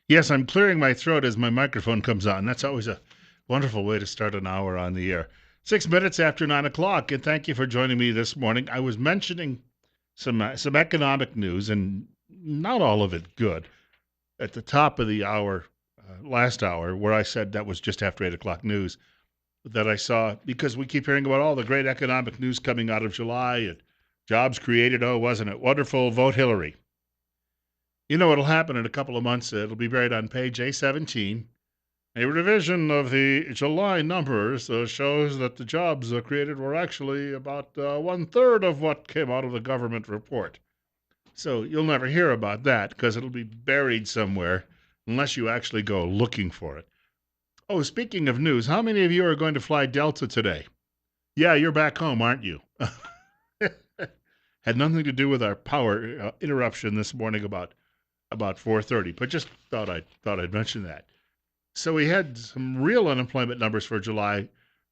Yes, I'm clearing my throat as my microphone comes on. That's always a wonderful way to start an hour on the air. 6 minutes after 9 o'clock, and thank you for joining me this morning. I was mentioning some economic news, and not all of it good, at the top of the hour, last hour, where I said that was just after 8 o'clock news that I saw because we keep hearing about all the great economic news coming out of July and jobs created. Oh, wasn't it wonderful? Vote Hillary. You know what'll happen in a couple of months? It'll be buried on page A17. A revision of the July numbers shows that the jobs created were actually about one third of what came out of the government report. So you'll never hear about that because it'll be buried somewhere unless you actually go looking for it. Oh, speaking of news, how many of you are going to fly Delta today? Yeah, you're back home, aren't you? Had nothing to do with our power interruption this morning about 4:30, but just thought I'd mention that. So we had some real unemployment numbers for July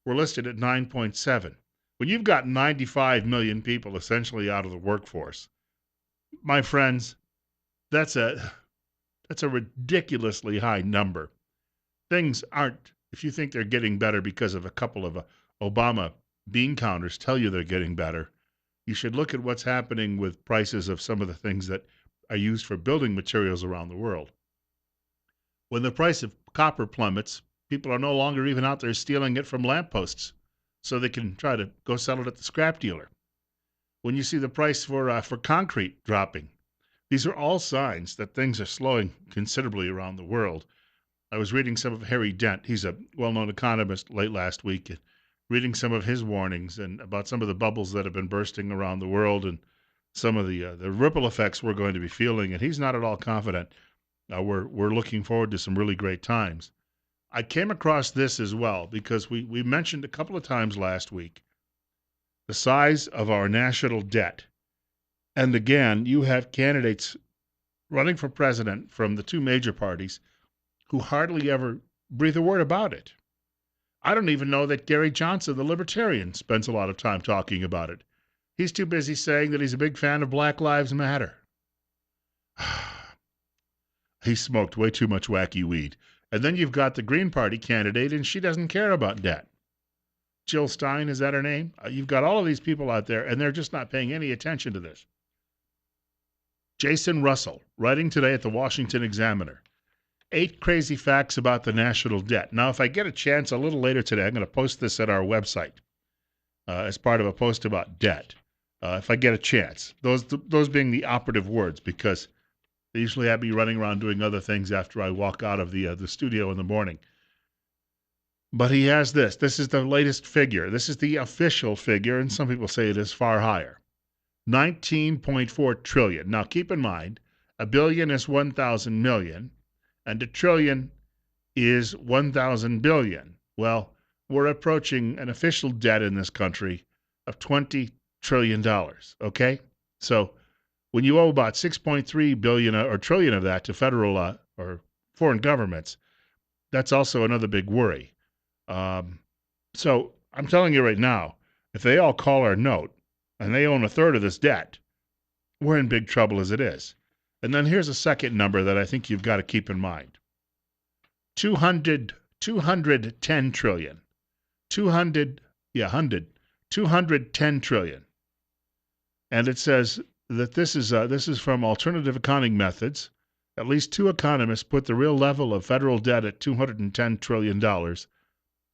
were listed at 9.7. When you've got 95 million people essentially out of the workforce, my friends, that's a that's a ridiculously high number. Things aren't if you think they're getting better because of a couple of Obama bean counters tell you they're getting better, you should look at what's happening with prices of some of the things that are used for building materials around the world. When the price of copper plummets, people are no longer even out there stealing it from lampposts so they can try to go sell it at the scrap dealer. When you see the price for concrete dropping, these are all signs that things are slowing considerably around the world. I was reading some of Harry Dent. He's a well-known economist late last week, and reading some of his warnings and about some of the bubbles that have been bursting around the world and some of the ripple effects we're going to be feeling. And he's not at all confident. We're looking forward to some really great times. I came across this as well because we mentioned a couple of times last week the size of our national debt. And again, you have candidates running for president from the two major parties who hardly ever breathe a word about it. I don't even know that Gary Johnson, the libertarian, spends a lot of time talking about it. He's too busy saying that he's a big fan of Black Lives Matter. He smoked way too much wacky weed. And then you've got the Green Party candidate, and she doesn't care about debt. Jill Stein, is that her name? You've got all of these people out there, and they're just not paying any attention to this. Jason Russell, writing today at the Washington Examiner. 8 crazy facts about the national debt. Now, if I get a chance a little later today, I'm going to post this at our website as part of a post about debt. If I get a chance, those being the operative words, because they usually have me running around doing other things after I walk out of the studio in the morning. But he has this. This is the latest figure. This is the official figure, and some people say it is far higher. 19.4 trillion. Now, keep in mind, a billion is 1,000 million, and a trillion is 1,000 billion. Well, we're approaching an official debt in this country of $20 trillion. Okay? So when you owe about 6.3 billion or trillion of that to federal or foreign governments, that's also another big worry. So I'm telling you right now, if they all call our note and they own a third of this debt, we're in big trouble as it is. And then here's a second number that I think you've got to keep in mind. 210 trillion. 210 trillion. And it says that this is from alternative accounting methods. At least 2 economists put the real level of federal debt at $210 trillion,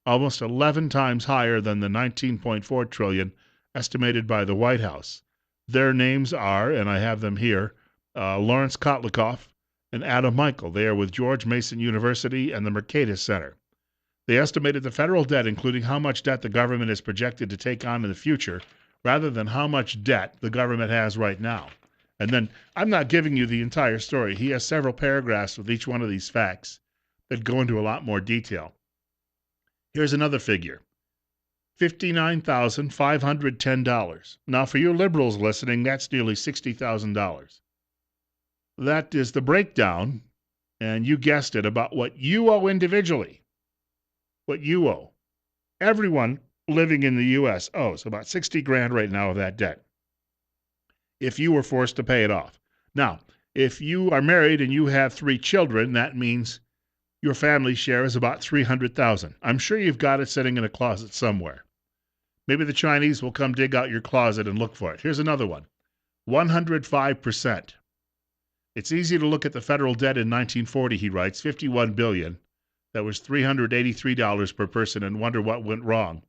almost 11 times higher than the 19.4 trillion estimated by the White House. Their names are, and I have them here, Lawrence Kotlikoff and Adam Michael. They are with George Mason University and the Mercatus Center. They estimated the federal debt, including how much debt the government is projected to take on in the future, rather than how much debt the government has right now. And then I'm not giving you the entire story. He has several paragraphs with each one of these facts that go into a lot more detail. Here's another figure. $59,510. Now, for you liberals listening, that's nearly $60,000. That is the breakdown, and you guessed it, about what you owe individually. What you owe. Everyone living in the U.S. owes about 60 grand right now of that debt if you were forced to pay it off. Now, If you are married and you have 3 children, that means your family share is about 300,000. I'm sure you've got it sitting in a closet somewhere. Maybe the Chinese will come dig out your closet and look for it. Here's another one. 105%. It's easy to look at the federal debt in 1940, he writes, 51 billion. That was $383 per person, and wonder what went wrong.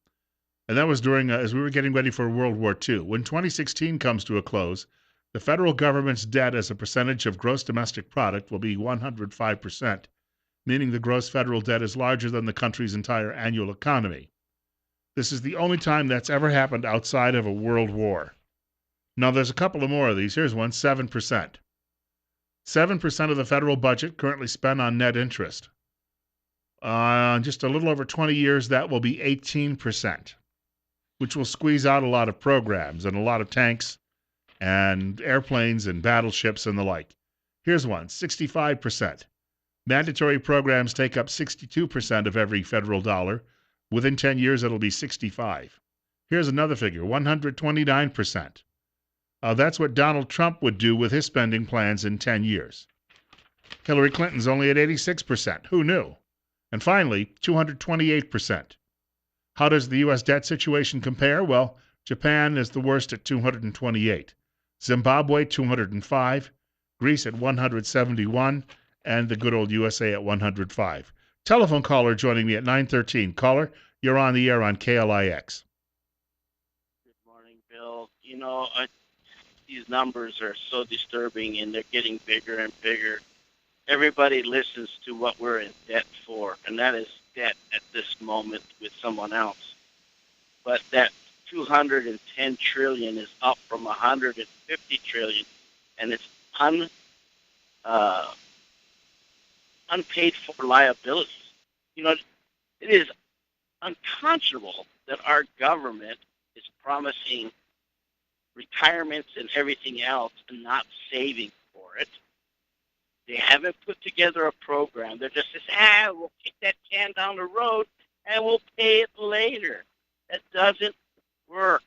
And that was during as we were getting ready for World War II. When 2016 comes to a close, the federal government's debt as a percentage of gross domestic product will be 105%, meaning the gross federal debt is larger than the country's entire annual economy. This is the only time that's ever happened outside of a world war. Now, there's a couple of more of these. Here's one, 7%. 7% of the federal budget currently spent on net interest. Just a little over 20 years, that will be 18%, which will squeeze out a lot of programs and a lot of tanks and airplanes and battleships and the like. Here's one, 65%. Mandatory programs take up 62% of every federal dollar. Within 10 years, it'll be 65. Here's another figure, 129%. That's what Donald Trump would do with his spending plans in 10 years. Hillary Clinton's only at 86%. Who knew? And finally, 228%. How does the U.S. debt situation compare? Well, Japan is the worst at 228, Zimbabwe 205, Greece at 171, and the good old USA at 105. Telephone caller joining me at 9:13. Caller, you're on the air on KLIX. Good morning, Bill. These numbers are so disturbing, and they're getting bigger and bigger. Everybody listens to what we're in debt for, and that is debt at this moment with someone else. But that 210 trillion is up from 150 trillion, and it's unpaid for liabilities. It is unconscionable that our government is promising retirements and everything else and not saving for it. They haven't put together a program. They're just we'll kick that can down the road and we'll pay it later. That doesn't work.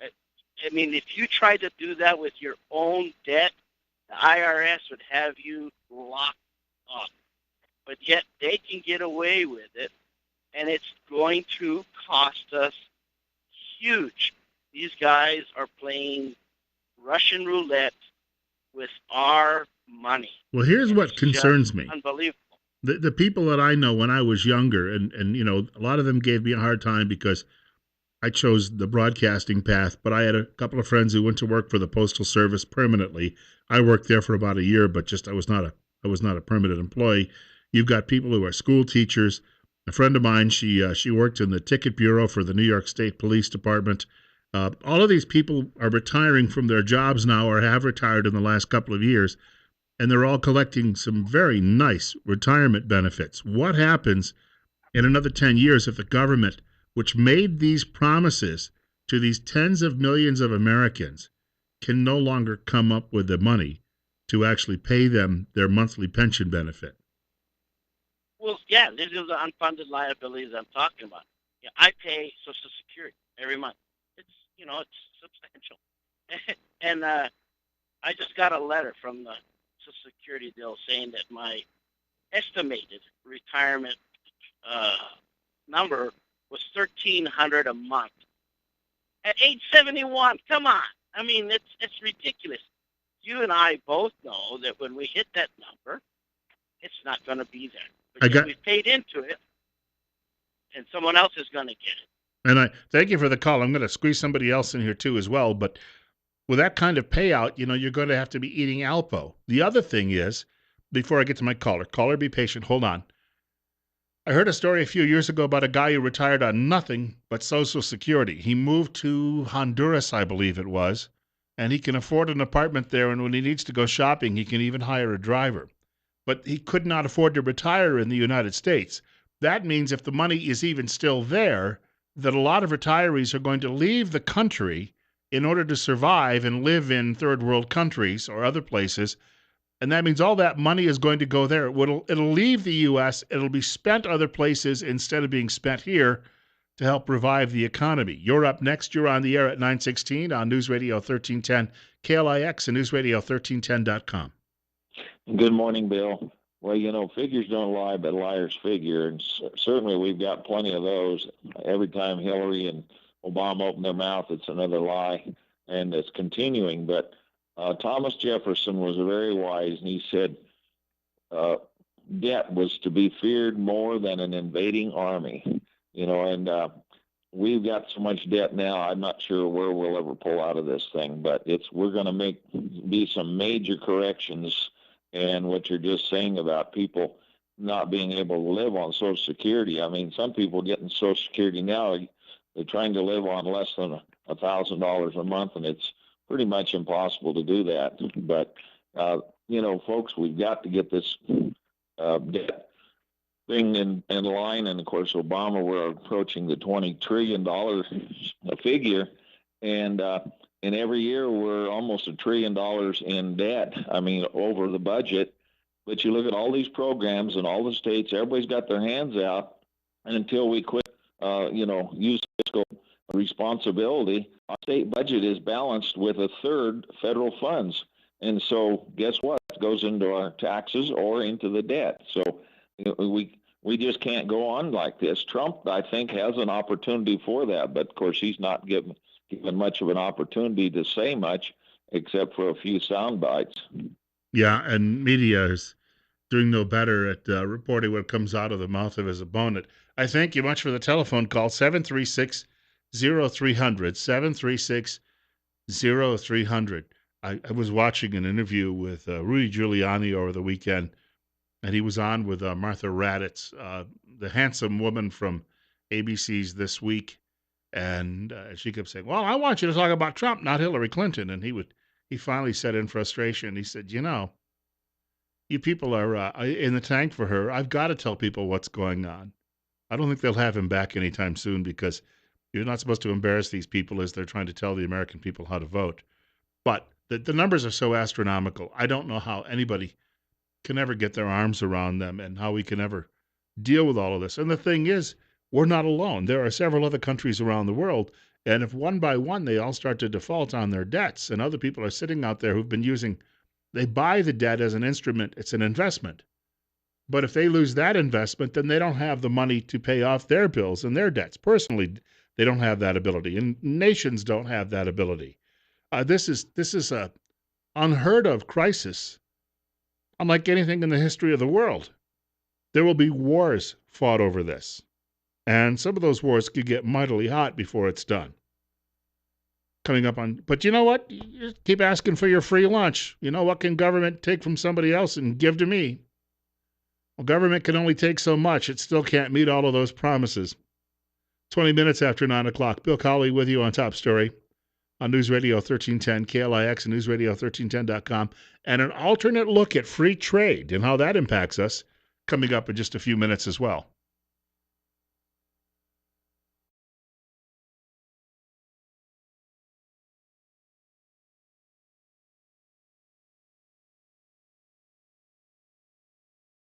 I mean, if you try to do that with your own debt, the IRS would have you locked up. But yet they can get away with it, and it's going to cost us huge. These guys are playing Russian roulette with our money. Well, here's what concerns me. Unbelievable. The people that I know when I was younger, and a lot of them gave me a hard time because I chose the broadcasting path, but I had a couple of friends who went to work for the Postal Service permanently. I worked there for about a year, but I was not a permanent employee. You've got people who are school teachers. A friend of mine, she worked in the ticket bureau for the New York State Police Department. All of these people are retiring from their jobs now or have retired in the last couple of years, and they're all collecting some very nice retirement benefits. What happens in another 10 years if the government, which made these promises to these tens of millions of Americans, can no longer come up with the money to actually pay them their monthly pension benefit? Well, yeah, these are the unfunded liabilities I'm talking about. I pay Social Security every month. It's substantial. And I just got a letter from the Social Security deal saying that my estimated retirement number was $1,300 a month at age 71. Come on, I mean it's ridiculous. You and I both know that when we hit that number, it's not going to be there. Because we've paid into it, and someone else is going to get it. And I thank you for the call. I'm going to squeeze somebody else in here too as well. But with that kind of payout, you're going to have to be eating Alpo. The other thing is, before I get to my caller, be patient. Hold on. I heard a story a few years ago about a guy who retired on nothing but Social Security. He moved to Honduras, I believe it was, and he can afford an apartment there. And when he needs to go shopping, he can even hire a driver. But he could not afford to retire in the United States. That means if the money is even still there, that a lot of retirees are going to leave the country in order to survive and live in third world countries or other places. And that means all that money is going to go there. It'll leave the U.S. It'll be spent other places instead of being spent here to help revive the economy. You're up next. You're on the air at 9:16 on News Radio 1310 KLIX and NewsRadio1310.com. Good morning, Bill. Well, figures don't lie, but liars figure, and certainly we've got plenty of those. Every time Hillary and Obama open their mouth, it's another lie, and it's continuing. But Thomas Jefferson was very wise, and he said uh, debt was to be feared more than an invading army. And we've got so much debt now. I'm not sure where we'll ever pull out of this thing, but we're going to be some major corrections. And what you're just saying about people not being able to live on Social Security. I mean, some people getting Social Security now, they're trying to live on less than $1,000 a month, and it's pretty much impossible to do that. But folks, we've got to get this debt thing in line. And of course, Obama, we're approaching the $20 trillion figure. And every year we're almost $1 trillion in debt. I mean, over the budget. But you look at all these programs in all the states, everybody's got their hands out. And until we quit, use fiscal responsibility, our state budget is balanced with a third federal funds. And so guess what? It goes into our taxes or into the debt. So we just can't go on like this. Trump, I think, has an opportunity for that, but of course he's not given much of an opportunity to say much except for a few sound bites. Yeah, and media is doing no better at reporting what comes out of the mouth of his opponent. I thank you much for the telephone call, 736-0300, 736-0300. I was watching an interview with Rudy Giuliani over the weekend, and he was on with Martha Raddatz, the handsome woman from ABC's This Week, and she kept saying, "Well, I want you to talk about Trump, not Hillary Clinton." And he finally said in frustration, he said, "You people are in the tank for her. I've got to tell people what's going on. I don't think they'll have him back anytime soon because you're not supposed to embarrass these people as they're trying to tell the American people how to vote." But the numbers are so astronomical. I don't know how anybody can ever get their arms around them and how we can ever deal with all of this. And the thing is, we're not alone. There are several other countries around the world. And if one by one they all start to default on their debts, and other people are sitting out there who've been they buy the debt as an instrument, it's an investment. But if they lose that investment, then they don't have the money to pay off their bills and their debts. Personally, they don't have that ability, and nations don't have that ability. This is a unheard of crisis, unlike anything in the history of the world. There will be wars fought over this, and some of those wars could get mightily hot before it's done. Coming up on, but you know what? You keep asking for your free lunch. What can government take from somebody else and give to me? Well, government can only take so much. It still can't meet all of those promises. 20 minutes after 9 o'clock. Bill Colley with you on Top Story on News Radio 1310, KLIX, and newsradio1310.com, and an alternate look at free trade and how that impacts us coming up in just a few minutes as well.